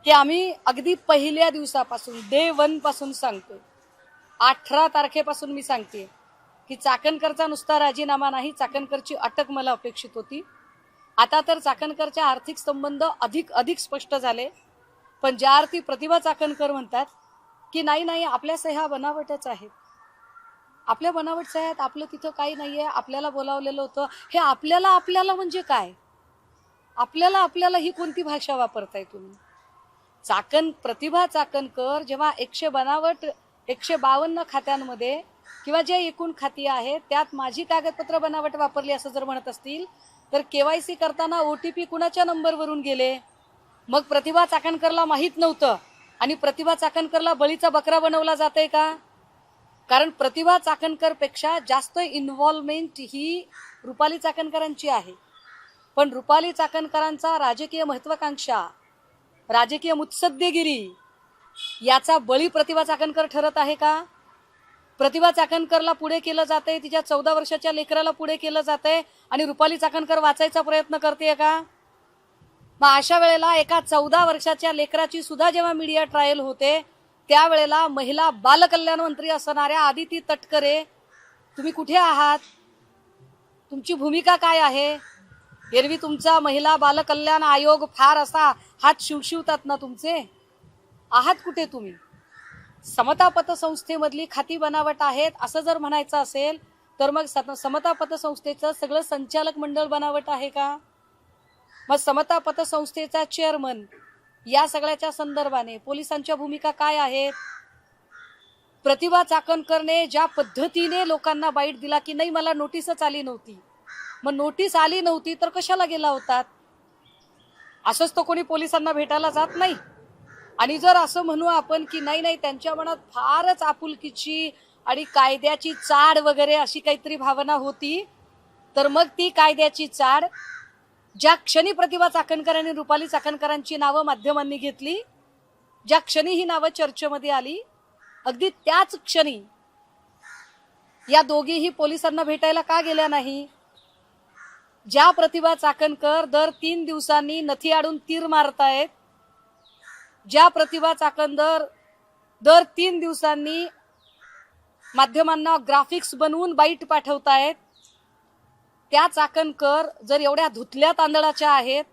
की आम्ही अगदी पहिल्या दिवसापासून डे 1 पासून सांगतो, 18 तारखेपासून मी सांगते की चाकणकरचा नुसता राजीनामा नाही, चाकणकरची अटक मला अपेक्षित होती. आता तर चाकणकरच्या आर्थिक संबंध अधिक स्पष्ट झाले. पण ज्या अर्थी प्रतिभा चाकणकर म्हणतात की नाही नाही आपल्या सह्या बनावटच आहेत, आपल्या बनावट सह्यात, आपलं तिथं काही नाहीये, आपल्याला बोलावलेलं होतं. हे आपल्याला म्हणजे काय? आपल्याला ही कोणती भाषा वापरताय तुम्ही? प्रतिभा चाकणकर जेव्हा 152 खात्यांमध्ये किंवा जे एकूण खाती आहेत त्यात माझी कागदपत्र बनावट वापरली असं जर म्हणत असतील तर केवायसी करताना OTP कुणाच्या नंबरवरून गेले? मग प्रतिभा चाकणकरला माहीत नव्हतं आणि प्रतिभा चाकणकरला बळीचा बकरा बनवला जातंय का? कारण प्रतिभा चाकणकर पेक्षा जास्त इन्व्हॉल्वमेंट ही रुपाली चाकणकरांची आहे. पण रुपाली चाकणकरांचा राजकीय महत्वाकांक्षा, राजकीय मुत्सद्देगिरी याचा बळी प्रतिभा चाकणकर ठरत आहे का? प्रतिभा चाकणकरला पुढे केलं जाते, तिच्या 14 वर्षाच्या लेकराला पुढे केलं जाते आणि रुपाली चाकणकर वाचायचा प्रयत्न करते का? मग अशा वेळेला एका 14 वर्षाच्या लेकराची सुद्धा जेव्हा मीडिया ट्रायल होते त्यावेळेला महिला बालकल्याण मंत्री असणाऱ्या आदिती तटकरे तुम्ही कुठे आहात? तुमची भूमिका काय आहे? एरवी तुमचा महिला बालकल्याण आयोग फार असा हात शिवशिवतात ना तुमचे, आहात कुठे तुम्ही? समता पतसंस्थेमधली खाती बनावट आहेत असं जर म्हणायचं असेल तर मग समता पतसंस्थेचं सगळं संचालक मंडळ बनावट आहे का? मग समता पतसंस्थेचा चेअरमन या सगळ्याच्या संदर्भाने पोलिसांच्या भूमिका काय आहेत? प्रतिभा चाकणकरने ज्या पद्धतीने लोकांना बाईट दिला की नाही मला नोटीसच आली नव्हती, मग नोटीस आली नव्हती तर कशाला गेला होतात? असंच तो कोणी पोलिसांना भेटायला जात नाही. आणि जर असं म्हणू आपण की नाही नाही त्यांच्या मनात फारच आपुलकीची आणि कायद्याची चाड वगैरे अशी काहीतरी भावना होती, तर मग ती कायद्याची चाड ज्या क्षणी प्रतिभा चाकणकर आणि रुपाली चाकणकरांची नावं माध्यमांनी घेतली, ज्या क्षणी ही नावं चर्चेमध्ये आली, अगदी त्याच क्षणी या दोघीही पोलिसांना भेटायला का गेल्या नाही? ज्या प्रतिभा चाकणकर दर 3 दिवसांनी नथी आडून तीर मारतायत, ज्या प्रतिभा चाकणकर दर 3 दिवसांनी माध्यमांना ग्राफिक्स बनवून बाईट पाठवतायत, त्या चाकणकर जर एवढ्या धुतल्या तांदळाच्या आहेत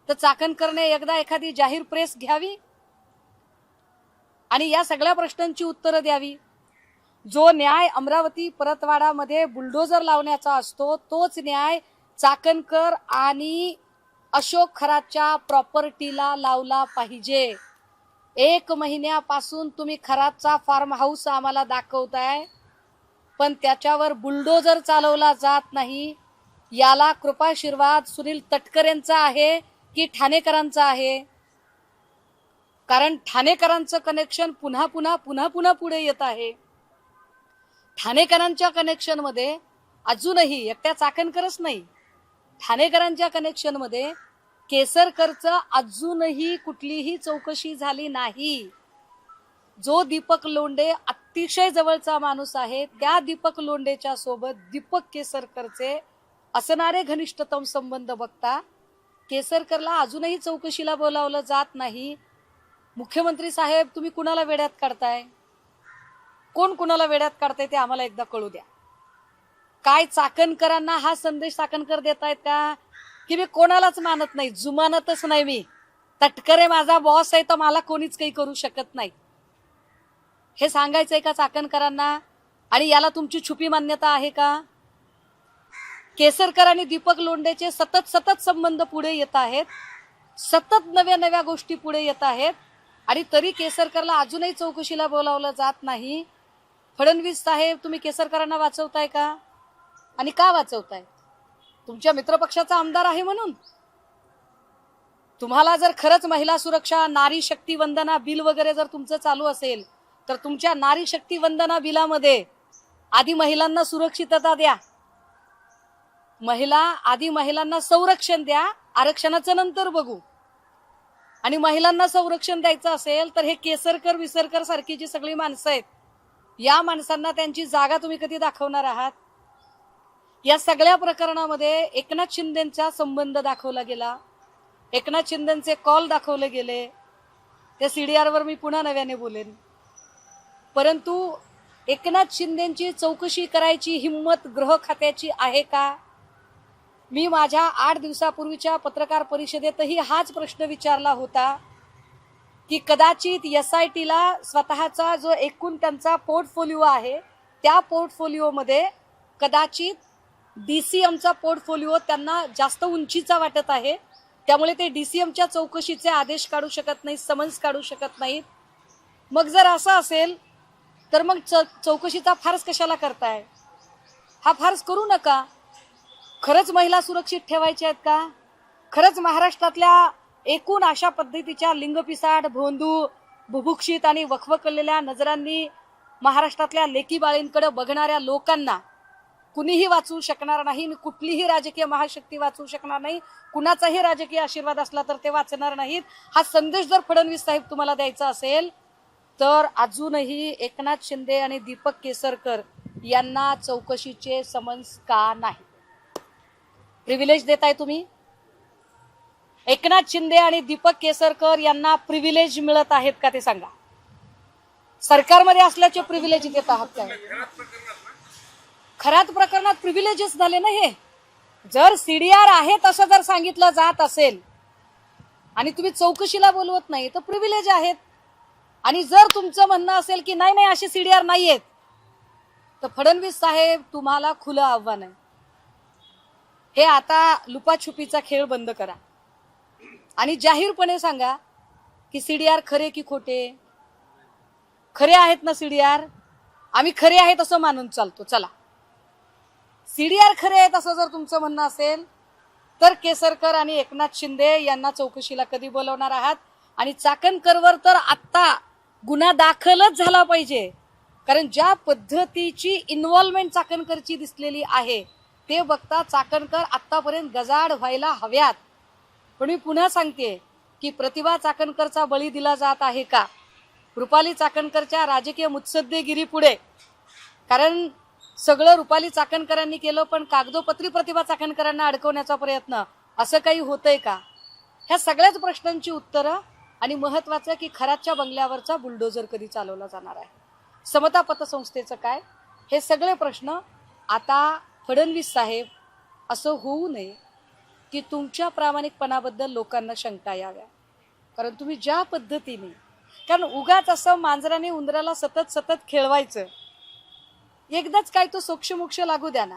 तर चाकणकरने एकदा एखादी जाहीर प्रेस घ्यावी आणि या सगळ्या प्रश्नांची उत्तरं द्यावी. जो न्याय अमरावती परतवाडामध्ये बुलडोजर लावण्याचा असतो तोच न्याय चाकणकर आणि अशोक खरातच्या प्रॉपर्टीला लावला पाहिजे. 1 महिन्यापासून तुम्ही खरातचा फार्म हाऊस आम्हाला दाखवताय पण त्याच्यावर बुलडोजर चालवला जात नाही. याला कृपाशीर्वाद सुनील तटकरेंचा आहे की ठाणेकरांचा आहे? कारण ठाणेकरांचं कनेक्शन पुन्हा पुन्हा पुढे येत आहे. ठाणेकरांच्या कनेक्शन मध्ये अजूनही एकट्या चाकणकरच नाही, ठाणेकरांच्या कनेक्शन मध्ये केसरकरचं अजूनही कुठलीही चौकशी झाली नाही. जो दीपक लोंढे अतिशय जवळचा माणूस आहे त्या दीपक लोंढेच्या सोबत दीपक केसरकरचे असणारे घनिष्ठतम संबंध बघता केसरकरला अजूनही चौकशीला बोलावलं जात नाही. मुख्यमंत्री साहेब तुम्ही कुणाला वेड्यात काढताय? कोण कुणाला वेड्यात काढताय ते आम्हाला एकदा कळू द्या. काय चाकणकरांना हा संदेश चाकणकर देतायत का की मी कोणालाच मानत नाही, जुमानतच नाही, मी तटकरे माझा बॉस आहे तर मला कोणीच काही करू शकत नाही, हे सांगायचंय का चाकणकरांना? आणि याला तुमची छुपी मान्यता आहे का? केसरकर आणि दीपक लोंढेचे सतत संबंध पुढे येत आहेत, सतत नव्या गोष्टी पुढे येत आहेत आणि तरी केसरकरला अजूनही चौकशीला बोलावलं जात नाही. फडणवीस साहेब तुम्ही केसरकरांना वाचवताय का? आणि का वाचवताय? तुमच्या मित्रपक्षाचा आमदार आहे म्हणून? तुम्हाला जर खरंच महिला सुरक्षा, नारी शक्ती वंदना बिल वगैरे जर तुमचं चालू असेल तर तुमच्या नारी शक्ती वंदना बिलामध्ये आधी महिलांना सुरक्षितता द्या, आधी महिलांना संरक्षण द्या, आरक्षणाचं नंतर बघू. आणि महिलांना संरक्षण द्यायचं असेल तर हे केसरकर विसरकर सारखी जी सगळी माणसं आहेत या माणसांना त्यांची जागा तुम्ही कधी दाखवणार आहात? या सगळ्या प्रकरणामध्ये एकनाथ शिंदेचा संबंध दाखवला गेला, एकनाथ शिंदेचे कॉल दाखवले गेले, त्या CDR वर मी पुन्हा नव्याने बोलेन. परंतु एकनाथ शिंदेची चौकशी करायची हिम्मत गृह खात्याची आहे का? मी माझ्या 8 दिवसापूर्वीच्या पत्रकार परिषदेतही हाच प्रश्न विचारला होता की कदाचित SIT ला स्वतःचा जो एकूण त्यांचा पोर्टफोलिओ आहे त्या पोर्टफोलिओमध्ये कदाचित DCMचा पोर्टफोलिओ त्यांना जास्त उंचीचा वाटत आहे, त्यामुळे ते DCMच्या चौकशीचे आदेश काढू शकत नाहीत, समन्स काढू शकत नाहीत. मग जर असं असेल तर मग चौकशीचा फार्स कशाला करताय? हा फार्स करू नका. खरंच महिला सुरक्षित ठेवायच्या आहेत का? खरंच महाराष्ट्रातल्या एकूण अशा पद्धतीच्या लिंगपिसाड, भोंदू, बुभुक्षित आणि वखवकलेल्या नजरांनी महाराष्ट्रातल्या लेकी बाळींकडे बघणाऱ्या लोकांना कुणीही वाचवू शकणार नाही. कुठलीही राजकीय महाशक्ती वाचवू शकणार नाही. कुणाचाही राजकीय आशीर्वाद असला तर ते वाचणार नाहीत. हा संदेश जर फडणवीस साहेब तुम्हाला द्यायचा असेल तर अजूनही एकनाथ शिंदे आणि दीपक केसरकर यांना चौकशीचे समन्स का नाही? प्रिव्हिलेज देताय तुम्ही. एकनाथ शिंदे आणि दीपक केसरकर यांना प्रिव्हिलेज मिळत आहेत का ते सांगा. सरकारमध्ये असल्याचे प्रिव्हिलेज देत आहात काय? खरात प्रकरणात प्रिव्हिलेजेस झाले ना हे. जर CDR आहे तसं जर सांगितलं जात असेल आणि तुम्ही चौकशीला बोलवत नाही तर प्रिव्हिलेज आहेत. आणि जर तुमचं म्हणणं असेल की नाही नाही अशी CDR नाहीयेत तर फडणवीस साहेब तुम्हाला खुलं आव्हान आहे. हे आता लुपाछुपीचा खेळ बंद करा आणि जाहीरपणे सांगा की CDR खरे की खोटे. खरे आहेत ना CDR? आम्ही खरे आहेत असं मानून चालतो. चला, CDR खरे आहेत असं जर तुमचं म्हणणं असेल तर केसरकर आणि एकनाथ शिंदे यांना चौकशीला कधी बोलवणार आहात? आणि चाकणकरवर तर आत्ता गुन्हा दाखलच झाला पाहिजे, कारण ज्या पद्धतीची इन्व्हॉल्वमेंट चाकणकरची दिसलेली आहे ते बघता चाकणकर आत्तापर्यंत गजाड व्हायला हव्यात. पण मी पुन्हा सांगते की प्रतिभा चाकणकरचा बळी दिला जात आहे का रुपाली चाकणकरच्या राजकीय मुत्सद्देगिरी पुढे? कारण सगळं रुपाली चाकणकरांनी केलं, पण कागदोपत्री प्रतिभा चाकणकरांना अडकवण्याचा प्रयत्न असं काही होतंय का? ह्या सगळ्याच प्रश्नांची उत्तरं आणि महत्वाचं की खरातच्या बंगल्यावरचा बुलडोजर कधी चालवला जाणार आहे, समता पतसंस्थेचं काय, हे सगळे प्रश्न आता फडणवीस साहेब असं होऊ नये की तुमच्या प्रामाणिकपणाबद्दल लोकांना शंका याव्या. कारण तुम्ही ज्या पद्धतीने, कारण उगाच असं मांजराने उंदराला सतत सतत खेळवायचं, एकदाच काय तो सोक्षमोक्ष लागू द्या ना.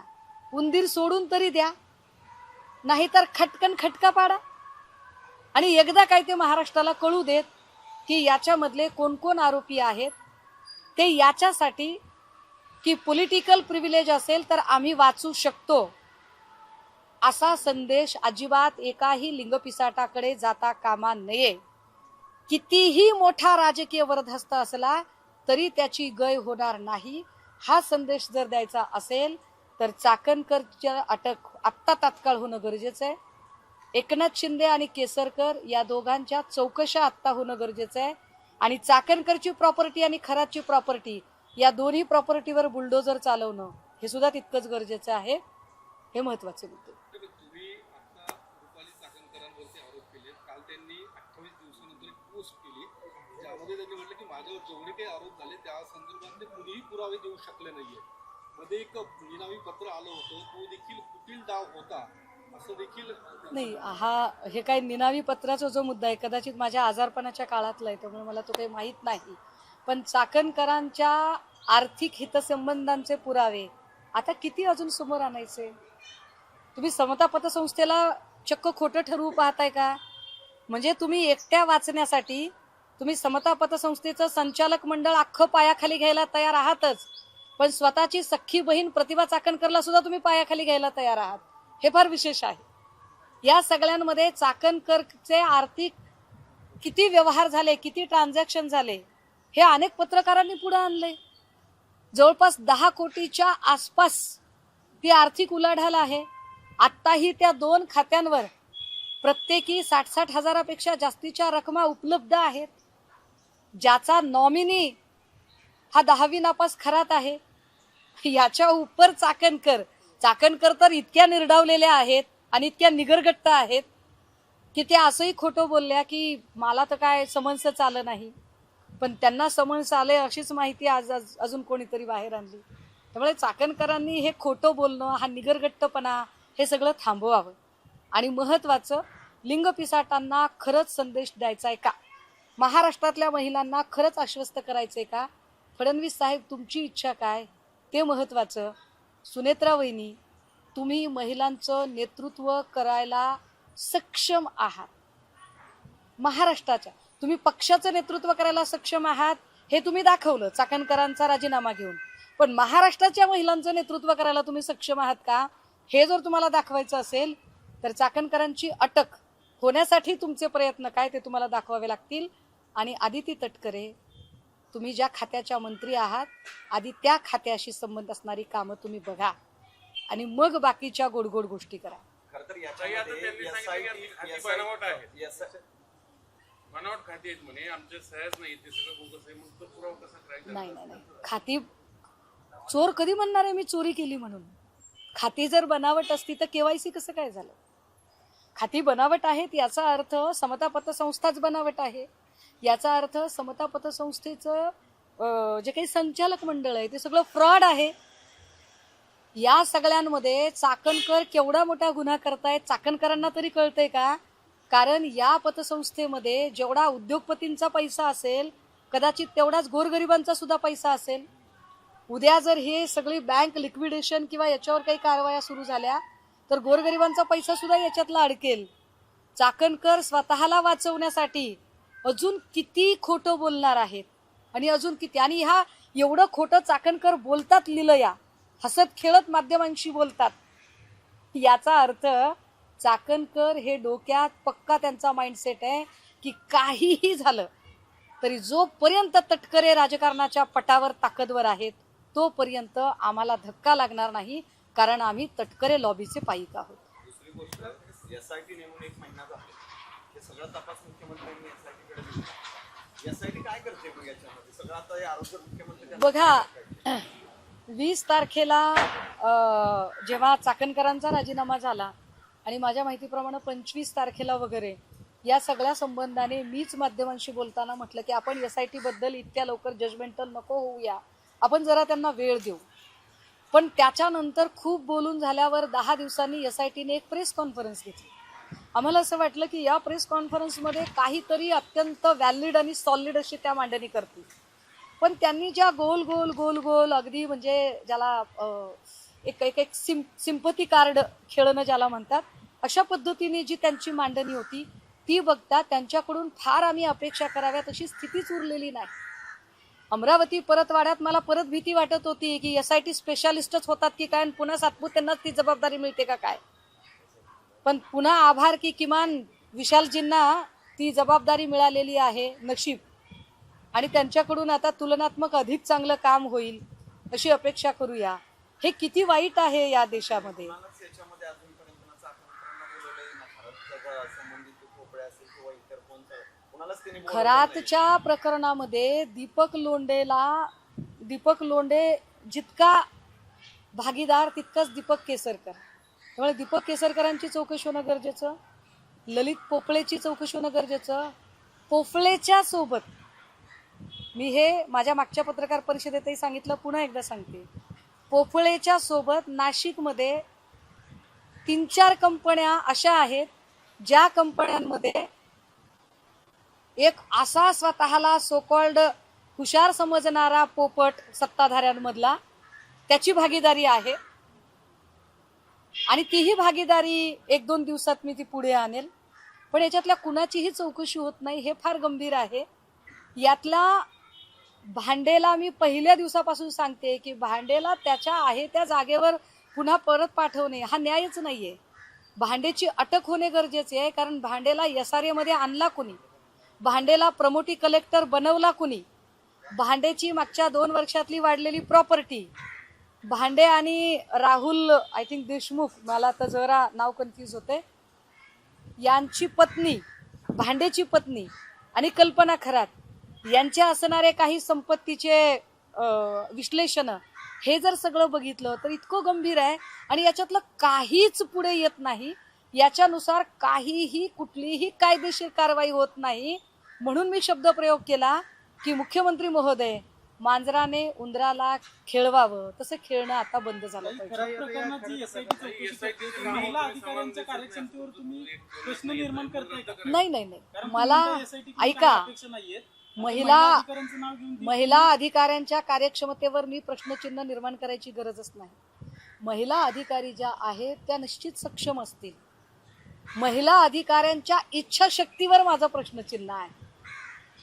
उंदीर सोडून तरी द्या, नाहीतर खटकन खटका पाडा. आणि एकदा काय ते महाराष्ट्राला कळू देत की याच्यामधले कोण कोण आरोपी आहेत. ते याच्यासाठी की पॉलिटिकल प्रिव्हिलेज असेल तर आम्ही वाचू शकतो असा संदेश अजिबात एकाही लिंगपिसाटाकडे जाता कामा नये. कितीही मोठा राजकीय वरदहस्त असला तरी त्याची गय होणार नाही. हा संदेश जर द्यायचा असेल तर चाकणकरच्या अटक आत्ता तात्काळ होणं गरजेचं आहे. एकनाथ शिंदे आणि केसरकर या दोघांच्या चौकशा आत्ता होणं गरजेचं आहे. आणि चाकणकरची प्रॉपर्टी आणि खरातची प्रॉपर्टी या दोन्ही प्रॉपर्टीवर बुलडोजर चालवणं हे सुद्धा तितकंच गरजेचं आहे. हे महत्वाचे मुद्दे. तुम्ही आता रुपाली चाकणकरांवरती आरोप केले. काल त्यांनी 28 दिवसानंतर एक पोस्ट केली ज्यामध्ये त्यांनी म्हटलं की माझ्यावर जेवढे काही आरोप झाले त्या संदर्भातले कुणीही पुरावे देऊ शकले नाहीये. मध्ये एक निनावी पत्र आलं होतं, तो देखील कुटील डाव होता असं देखील नाही. हे काही निनावी पत्राचा जो मुद्दा आहे कदाचित माझ्या आजारपणाच्या काळातला आहे, त्यामुळे मला तो काही माहीत नाही. पण चाकणकरांच्या आर्थिक हितसंबंधांचे पुरावे आता किती अजून समोर आणायचे? तुम्ही समता पतसंस्थेला चक्क खोटं ठरवू पाहताय का? म्हणजे तुम्ही एकट्या वाचण्यासाठी तुम्ही समता पतसंस्थेचं संचालक मंडळ अख्खं पायाखाली घ्यायला तयार आहातच, पण स्वतःची सख्खी बहीण प्रतिभा चाकणकरला सुद्धा तुम्ही पायाखाली घ्यायला तयार आहात. हे फार विशेष आहे. या सगळ्यांमध्ये चाकणकरचे आर्थिक किती व्यवहार झाले, किती ट्रान्झॅक्शन झाले हे अनेक पत्रकारांनी पुढे आणले. जवळपास 10 कोटीच्या आसपास ती आर्थिक उलाढाल आहे. आत्ताही त्या 2 खात्यांवर प्रत्येकी 60-60 हजारापेक्षा जास्तीच्या रकमा उपलब्ध आहेत. ज्याचा नॉमिनी हा 10वी नापास खरात आहे. याच्या उपर चाकणकर तर इतक्या निर्डावलेल्या आहेत आणि इतक्या निगरगट्ट आहेत की त्या असंही खोटं बोलल्या की मला तर काय समन्सच आलं नाही, पण त्यांना समन्स आले अशीच माहिती अजून कोणीतरी बाहेर आणली. त्यामुळे चाकणकरांनी हे खोटं बोलणं, हा निगरगट्टपणा हे सगळं थांबवावं. आणि महत्वाचं, लिंगपिसाटांना खरंच संदेश द्यायचा आहे का, महाराष्ट्रातल्या महिलांना खरंच आश्वस्त करायचंय का, फडणवीस साहेब तुमची इच्छा काय ते महत्वाचं. सुनेत्रा वहिनी, तुम्ही महिलांचं नेतृत्व करायला सक्षम आहात. महाराष्ट्राच्या तुम्ही पक्षाचं नेतृत्व करायला सक्षम आहात हे तुम्ही दाखवलं चाकणकरांचा राजीनामा घेऊन. पण महाराष्ट्राच्या महिलांचं नेतृत्व करायला तुम्ही सक्षम आहात का, हे जर तुम्हाला दाखवायचं असेल तर चाकणकरांची अटक होण्यासाठी तुमचे प्रयत्न काय ते तुम्हाला दाखवावे लागतील. आणि आदिती तटकरे, तुम्ही ज्या खात्याच्या मंत्री आहात, आधी त्या खात्याशी संबंध असणारी कामं तुम्ही बघा आणि मग बाकीच्या गोडगोड गोष्टी करा. खरं तर याच्यामध्ये बनावट खाती आहेत म्हणे, आमच्या सह्याच नाही, ते सगळं बोगस आहे, मग तो पुरावा कसा करायचा? नाही, खाती चोर कधी म्हणणार आहे मी चोरी केली म्हणून? खाती जर बनावट असती तर केवायसी कसं काय झालं? खाती बनावट आहेत याचा अर्थ समता पतसंस्थाच बनावट आहे, याचा अर्थ समता पतसंस्थेचं जे काही संचालक मंडळ आहे ते सगळं फ्रॉड आहे. या सगळ्यांमध्ये चाकणकर केवढा मोठा गुन्हा करतायत चाकणकरांना तरी कळतंय का? कारण या पतसंस्थेमध्ये जेवढा उद्योगपतींचा पैसा असेल, कदाचित तेवढाच गोरगरिबांचा सुद्धा पैसा असेल. उद्या जर हे सगळी बँक लिक्विडेशन किंवा याच्यावर काही कारवाया सुरू झाल्या तर गोरगरिबांचा पैसा सुद्धा याच्यातला अडकेल. चाकणकर स्वतःला वाचवण्यासाठी अजून किती खोटं बोलणार आहेत आणि अजून किती, आणि ह्या एवढं खोटं चाकणकर बोलतात लिलया, हसत खेळत माध्यमांशी बोलतात. याचा अर्थ चाकणकर हे डोक्यात पक्का त्यांचा माइंडसेट आहे की काहीही झालं तरी जोपर्यंत तटकरे राजकारणाच्या पटावर ताकदवर आहेत तोपर्यंत आम्हाला धक्का लागणार नाही, कारण आम्ही तटकरे लॉबीचे पाईक आहोत. दुसरी गोष्ट, SIT नेमून 1 महिना झाला, हे सगळं तपास मुख्यमंत्र्यांनी SIT कडे दिला. SIT काय करते मग याच्यामध्ये सगळं? आता हे आरोग्य मुख्यमंत्री बघा, 20 तारखेला जेव्हा चाकणकरांचा राजीनामा झाला आणि माझ्या माहितीप्रमाणे 25 तारखेला वगैरे या सगळ्या संबंधाने मीच माध्यमांशी बोलताना म्हटलं की आपण SIT बद्दल इतक्या लवकर जजमेंटल नको होऊया, आपण जरा त्यांना वेळ देऊ. पण त्याच्यानंतर खूप बोलून झाल्यावर 10 दिवसांनी SITने एक प्रेस कॉन्फरन्स घेतली. आम्हाला असं वाटलं की या प्रेस कॉन्फरन्समध्ये काहीतरी अत्यंत व्हॅलिड आणि सॉलिड अशी त्या मांडणी करतील. पण त्यांनी ज्या गोल गोल गोल गोल अगदी म्हणजे ज्याला एक एक एक सिम्पथी कार्ड खेळणं ज्याला म्हणतात, अशा पद्धतीने जी त्यांची मांडणी होती ती बघता त्यांच्याकडून फार आम्ही अपेक्षा कराव्यात अशी स्थितीच उरलेली नाही. अमरावती परतवाड्यात मला परत भीती वाटत होती की SIT स्पेशालिस्टच होतात की काय, पुन्हा सातपूत त्यांनाच ती जबाबदारी मिळते का काय. पण पुन्हा आभार की किमान विशालजींना ती जबाबदारी मिळालेली आहे, नशीब, आणि त्यांच्याकडून आता तुलनात्मक अधिक चांगलं काम होईल अशी अपेक्षा करूया. हे किती वाईट आहे या देशामध्ये. याच्यामध्ये अजूनपर्यंत ना चाकणकरांना बोलवलंय ना खरंच संबंधित खोपडे असेल किंवा इतर कोणालाच त्यांनी बोलवलं नाही. खरातच्या प्रकरणामध्ये दीपक लोंढे जितका भागीदार तितकाच दीपक केसरकर. त्यामुळे दीपक केसरकरांची चौकशी होणं गरजेचं, ललित पोफळेची चौकशी होणं गरजेचं. पोफळेच्या सोबत मी हे माझ्या मागच्या पत्रकार परिषदेतही सांगितलं, पुन्हा एकदा सांगते, पोफळेच्या सोबत नाशिकमध्ये 3-4 कंपन्या अशा आहेत ज्या कंपन्यांमध्ये एक असा स्वतःला सोकॉल्ड हुशार समजणारा पोपट सत्ताधाऱ्यांमधला त्याची भागीदारी आहे. आणि तीही भागीदारी 1-2 दिवसात मी ती पुढे आणेल. पण याच्यातल्या कुणाचीही चौकशी होत नाही, हे फार गंभीर आहे. यातला भांडेला मी पहिल्या दिवसापासून सांगते की भांडेला त्याच्या आहे त्या जागेवर पुन्हा परत पाठवणे हा न्यायच नाहीये. भांडेची अटक होणे गरजेचे आहे, कारण भांडेला SRA मध्ये आणला कुणी, भांडेला प्रमोटी कलेक्टर बनवला कुणी, भांडेची मागच्या 2 वर्षातली वाढलेली प्रॉपर्टी, भांडे आणि राहुल आय थिंक देशमुख, मला तर जरा नाव कन्फ्यूज होते, यांची पत्नी, भांडेची पत्नी आणि कल्पना खरात यांच्या असणारे काही संपत्तीचे विश्लेषण, हे जर सगळं बघितलं तर इतकं गंभीर आहे. आणि याच्यातलं काहीच पुढे येत नाही याच्यानुसार काहीही कुठलीही कायदेशीर कारवाई होत नाही. म्हणून मी शब्दप्रयोग केला की मुख्यमंत्री महोदय, मांजराने उंदराला खेळवावं तसं खेळणं आता बंद झालं पाहिजे. खराब प्रकरणात जी एसआयटी चौकशी करते ती महिला अधिकाऱ्यांच्या कार्यक्षमतेवर तुम्ही प्रश्न निर्माण करताय का? नाही नाही नाही, कारण मला तुम्ही म्हणताय SIT कडून ऐका, काही अपेक्षा नाहीयेत. महिला अधिकाऱ्यांचं नाव घेऊन ती- महिला अधिकाऱ्यांच्या कार्यक्षमतेवर मी प्रश्नचिन्ह निर्माण करायची गरजच नाही. महिला अधिकारी ज्या आहेत त्या निश्चित सक्षम असतील. महिला अधिकाऱ्यांच्या इच्छाशक्तीवर माझा प्रश्नचिन्ह आहे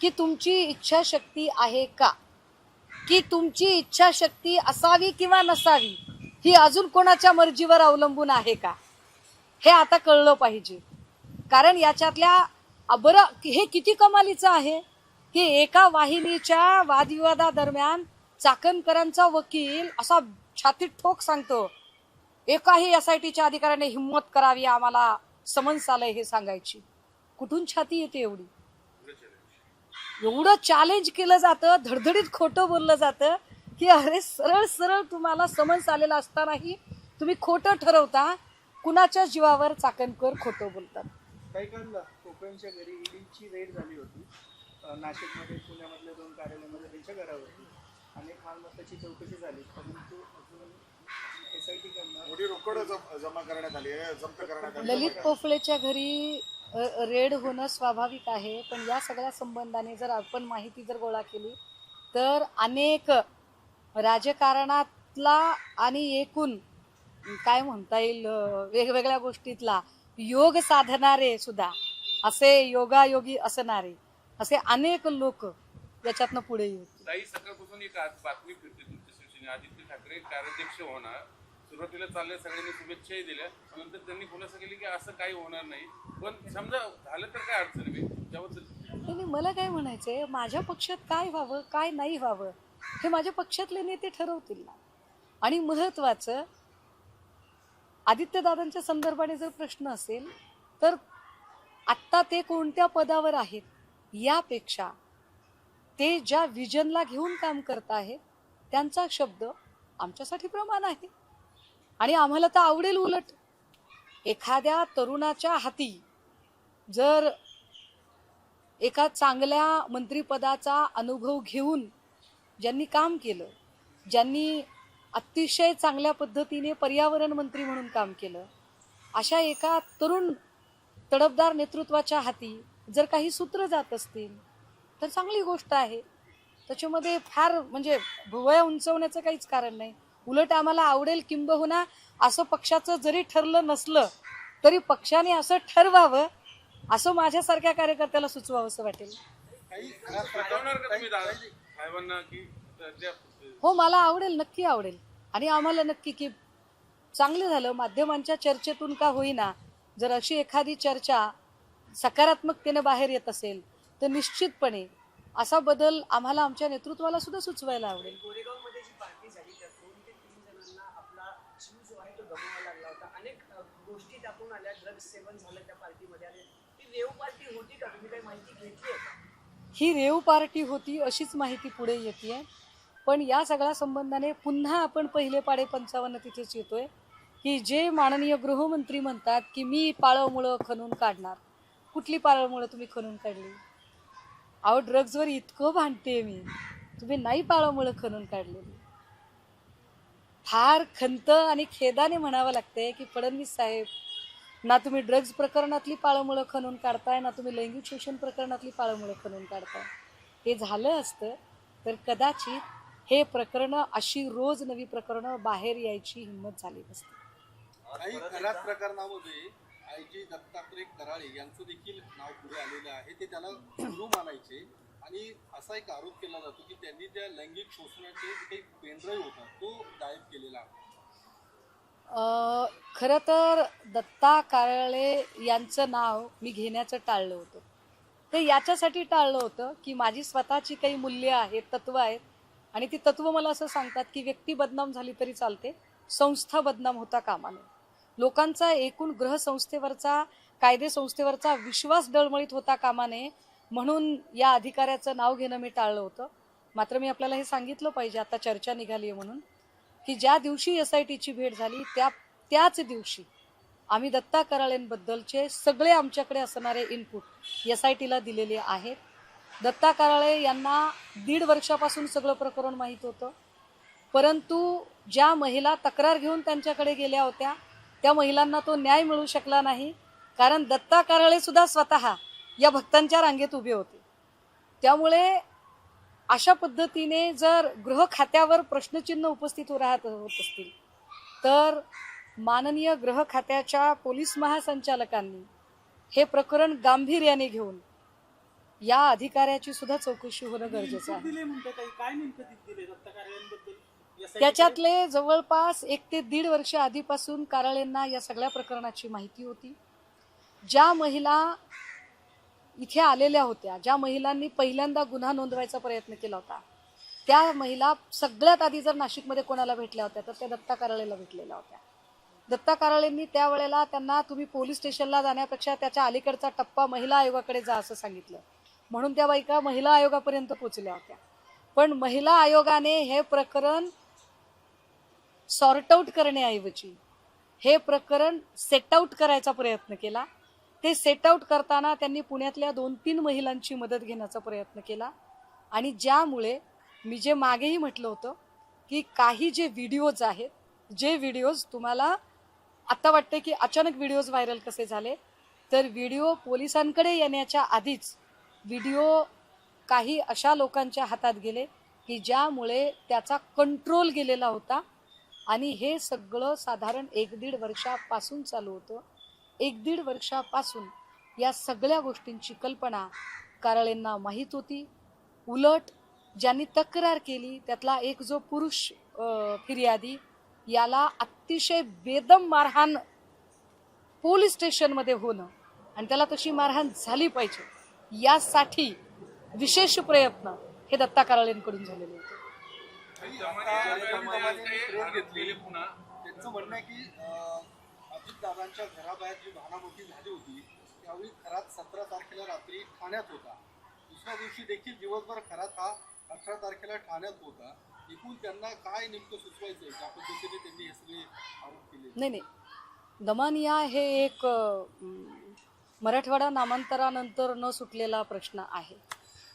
की तुमची इच्छाशक्ती आहे का, की तुमची इच्छाशक्ती असावी किंवा नसावी ही अजून कोणाच्या मर्जीवर अवलंबून आहे का, हे आता कळलं पाहिजे. कारण याच्यातल्या बरं हे किती कमालीचं आहे की एका वाहिनीच्या वादविवादादरम्यान चाकणकरांचा वकील असा छातीत ठोक सांगतो, एकाही SITच्या अधिकाऱ्याने हिंमत करावी आम्हाला समन्स आलंय हे सांगायची. कुठून छाती येते एवढी? एवढं चॅलेंज केलं जातं, धडधडीत खोटं बोललं जातं की अरे सरळ सरळ तुम्हाला समन्स आलेला असतानाही तुम्ही खोटं ठरवता. कुणाच्या जीवावर चाकणकर खोटं बोलतात. काही काळ कोकणच्या घरी ईडीची रेड झाली होती. नाशिकमध्ये, पुण्यामधल्या 2 कार्यालयामध्ये त्यांच्या घरावरती अनेक मालमत्ताची चौकशी झाली, परंतु अजून SIT कडनं मोठी रोकड जमा करण्यात आली आहे, जप्त करण्यात आली ललित पोफळेच्या घरी रेड होणं स्वाभाविक आहे. पण या सगळ्या संबंधाने जर आपण माहिती जर गोळा केली तर अनेक राजकारणातला आणि एकूण काय म्हणता येईल वेगवेगळ्या गोष्टीतला योग साधणारे सुद्धा, असे योगायोगी असणारे असे अनेक लोक याच्यातनं पुढे येतील. ताई, सकाळपासून एक आज बातमी फिरते तुमच्या शिवसेने आदित्य ठाकरे कार्याध्यक्ष होणार. सुरुवातीला चालल्या सगळ्यांनी शुभेच्छाही दिल्या, नंतर त्यांनी खुलासा केली की असं काही होणार नाही. पण समजा झालं तर काय अडचण आहे त्याबद्दल? नाही, मला काय म्हणायचंय, माझ्या पक्षात काय व्हावं काय नाही व्हावं हे माझ्या पक्षातले नेते ठरवतील ना. आणि महत्वाचं, आदित्यदादांच्या संदर्भाने जर प्रश्न असेल तर आत्ता ते कोणत्या पदावर आहेत यापेक्षा ते ज्या विजनला घेऊन काम करत आहेत त्यांचा शब्द आमच्यासाठी प्रमाण आहे. आणि आम्हाला तर आवडेल उलट, एखाद्या तरुणाच्या हाती जर एका चांगल्या मंत्रिपदाचा अनुभव घेऊन ज्यांनी काम केलं, ज्यांनी अतिशय चांगल्या पद्धतीने पर्यावरण मंत्री म्हणून काम केलं, अशा एका तरुण तडफदार नेतृत्वाच्या हाती जर काही सूत्र जात असतील तर चांगली गोष्ट आहे. त्याच्यामध्ये फार म्हणजे भुवया उंचवण्याचं काहीच कारण नाही. उलट आम्हाला आवडेल, किंबहुना असं पक्षाचं जरी ठरलं नसलं तरी पक्षाने असं ठरवावं असं माझ्यासारख्या कार्यकर्त्याला सुचवावं असं वाटेल. काही सुचवणार का तुम्ही साहेबांना की त्या हो, मला आवडेल, नक्की आवडेल. आणि आम्हाला नक्की की चांगलं झालं माध्यमांच्या चर्चेतून का होईना, जर अशी एखादी चर्चा सकारात्मकतेने बाहेर येत असेल तर निश्चितपणे असा बदल आम्हाला आमच्या नेतृत्वाला सुद्धा सुचवायला आवडेल. गोरेगावमध्ये जी पार्टी झाली त्यात 2 ते 3 जणांना आपला जीव जो आहे तो गमवावा लागला होता. अनेक गोष्टी त्यातून आल्या, ड्रग्स सेवन झालं त्या पार्टीमध्ये. आणि ती रेव पार्टी होती का? तुम्ही काही माहिती घेतली आहे का? ही रेव पार्टी होती अशीच माहिती पुढे येते. पण या सगळ्या संबंधाने पुन्हा आपण पहिले पाडे 55 तिथेच येतोय की जे माननीय गृहमंत्री म्हणतात की मी पाळमुळं खणून काढणार. कुठली पाळमुळं तुम्ही खणून काढली? अहो, ड्रग्जवर इतकं भांडते मी, तुम्ही नाही पाळमुळं खणून काढलेली. फार खंत आणि खेदाने म्हणावं लागते की फडणवीस साहेब, ना तुम्ही ड्रग्ज प्रकरणातली पाळमुळं खणून काढताय, ना तुम्ही लैंगिक शोषण प्रकरणातली पाळमुळं खणून काढताय. हे झालं असतं तर कदाचित हे प्रकरणं, अशी रोज नवी प्रकरणं बाहेर यायची हिंमत झाली नसती. काही खराब प्रकरणामध्ये IG दत्तात्रय कराळे यांचं देखील नाव पुढे आलेलं आहे. ते त्याला गुरु मानायचे आणि असा एक आरोप केला जातो की त्यांनी त्या लैंगिक शोषणाचे जे काही पेनड्राईव्ह होता तो गायब केलेला आहे. खरं तर दत्ता कराळे यांचं नाव मी घेण्याचं टाळलं होतं. ते याच्यासाठी टाळलं होतं की माझी स्वतःची काही मूल्य आहेत, तत्त्व आहेत, आणि ती तत्त्व मला असं सांगतात की व्यक्ती बदनाम झाली तरी चालते, संस्था बदनाम होता कामा नये. लोकांचा एकूण ग्रहसंस्थेवरचा, कायदेसंस्थेवरचा विश्वास डळमळीत होता कामा नये, म्हणून या अधिकाऱ्याचं नाव घेणं मी टाळलं होतं. मात्र मी आपल्याला हे सांगितलं पाहिजे, आता चर्चा निघाली आहे म्हणून, की ज्या दिवशी SITची भेट झाली त्याच दिवशी आम्ही दत्ता कराळेंबद्दलचे सगळे आमच्याकडे असणारे इनपुट SITला दिलेले आहेत. दत्ता कराळे यांना 1.5 वर्षापासून सगळं प्रकरण माहीत होतं, परंतु ज्या महिला तक्रार घेऊन त्यांच्याकडे गेल्या होत्या त्या महिलांना तो न्याय मिळू शकला नाही, कारण दत्ता कराळे सुद्धा स्वतः या भक्तांच्या रांगेत उभे होते. त्यामुळे अशा पद्धतीने जर गृह खात्यावर प्रश्नचिन्ह उपस्थित होत असतील तर माननीय गृह खात्याच्या पोलीस महासंचालकांनी हे प्रकरण गांभीर्याने घेऊन या अधिकाऱ्याची सुद्धा चौकशी होणं गरजेचं आहे. दिले म्हणते काही काय नेमकं दिले दत्ता कार्यालयांबद्दल SIT त्याच्यातले जवळपास 1 ते 1.5 वर्ष आधीपासून कराळेंना या सगळ्या प्रकरणाची माहिती होती. ज्या महिला इथे आलेल्या होत्या, ज्या महिलांनी पहिल्यांदा गुन्हा नोंदवायचा प्रयत्न केला होता, त्या महिला सगळ्यात आधी जर नाशिकमध्ये कोणाला भेटल्या होत्या तर त्या दत्ता कराळेला भेटलेल्या होत्या. दत्ता कराळेंनी त्यावेळेला त्यांना तुम्ही पोलीस स्टेशनला जाण्यापेक्षा त्याच्या अलीकडचा टप्पा महिला आयोगाकडे जा असं सांगितलं, म्हणून त्या बायका महिला आयोगापर्यंत पोहोचल्या होत्या. पण महिला आयोगाने हे प्रकरण सॉर्ट आउट करण्याऐवजी हे प्रकरण सेट आउट करायचा प्रयत्न केला. ते सेट आउट करताना त्यांनी पुण्यातल्या 2-3 महिलांची मदत घेण्याचा प्रयत्न केला आणि ज्यामुळे मी जे मागेही म्हटलं होतं की काही जे व्हिडिओज आहेत, जे व्हिडिओज तुम्हाला आता वाटते की अचानक व्हिडिओज व्हायरल कसे झाले, तर व्हिडिओ पोलिसांकडे येण्याच्या आधीच व्हिडिओ काही अशा लोकांच्या हातात गेले की ज्यामुळे त्याचा कंट्रोल गेलेला होता आणि हे सगळं साधारण 1-1.5 वर्षापासून चालू होतं. 1-1.5 वर्षापासून या सगळ्या गोष्टींची कल्पना कराळेंना माहीत होती. उलट ज्यांनी तक्रार केली त्यातला एक जो पुरुष फिर्यादी, याला अतिशय बेदम मारहाण पोलीस स्टेशनमध्ये होणं आणि त्याला तशी मारहाण झाली पाहिजे यासाठी विशेष प्रयत्न हे दत्ता कराळेंकडून झालेले होते. पुन्हा त्यांचं म्हणणं आहे की अजितदादांच्या घराबाहेर जी भानामोठी झाली होती त्यावेळी खरात 17 तारखेला रात्री ठाण्यात होता. दुसऱ्या दिवशी देखील दिवसभर खरात हा 18 तारखेला ठाण्यात होता. एकूण त्यांना काय नेमकं सुचवायचं, ज्या पद्धतीने त्यांनी हे सगळे आरोप केले? नाही, दमानिया हे एक मराठवाडा नामांतरानंतर न सुटलेला प्रश्न आहे.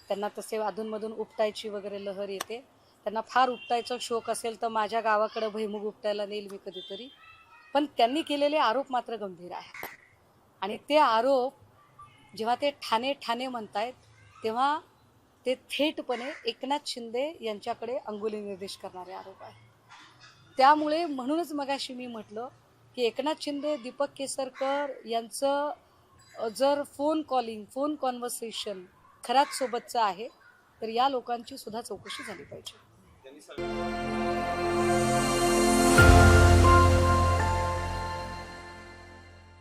त्यांना तसे अधूनमधून उपटायची वगैरे लहर येते. त्यांना फार उपटायचा शौक असेल तर माझ्या गावाकडे भैमुग उपटायला नेईल मी कधीतरी. पण त्यांनी केलेले आरोप मात्र गंभीर आहेत आणि ते आरोप जेव्हा ते ठाणे म्हणतायत तेव्हा ते थेटपणे एकनाथ शिंदे यांच्याकडे अंगुली निर्देश करणारे आरोप आहेत. त्यामुळे म्हणूनच मगाशी मी म्हटलं की एकनाथ शिंदे, दीपक केसरकर यांचं जर फोन कॉन्व्हर्सेशन खरात सोबतचं आहे तर या लोकांची सुद्धा चौकशी झाली पाहिजे. त्यांनी